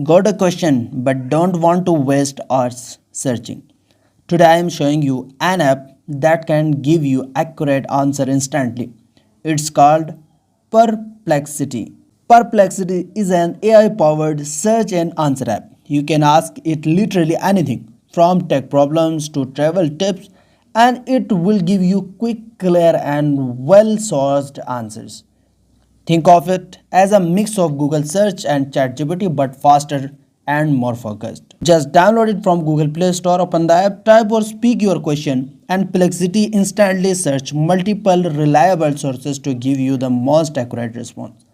Got a question but don't want to waste hours searching? Today I am showing you an app that can give you accurate answer instantly. It's called Perplexity. Perplexity is an AI powered search and answer app. You can ask it literally anything from tech problems to travel tips and it will give you quick, clear and well sourced answers. Think of it as a mix of Google search and ChatGPT but faster and more focused. Just download it from Google Play Store, open the app, type or speak your question and Perplexity instantly search multiple reliable sources to give you the most accurate response.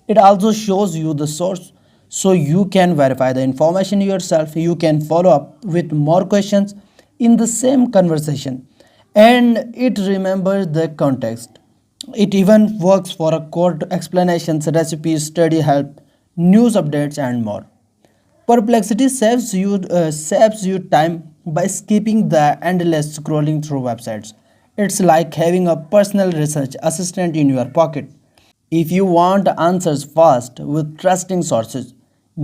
It also shows you the source so you can verify the information yourself. You can follow up with more questions in the same conversation and it remembers the context. It even works for a code explanations, recipes, study help, news updates, and more. Perplexity saves you time by skipping the endless scrolling through websites. It's like having a personal research assistant in your pocket. If you want answers fast with trusting sources,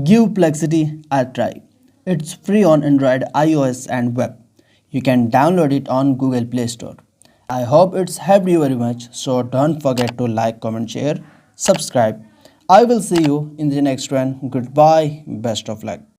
give Perplexity a try. It's free on Android, iOS, and web. You can download it on Google Play Store. I hope it's helped you very much. So don't forget to like, comment, share, subscribe. I will see you in the next one. Goodbye. Best of luck.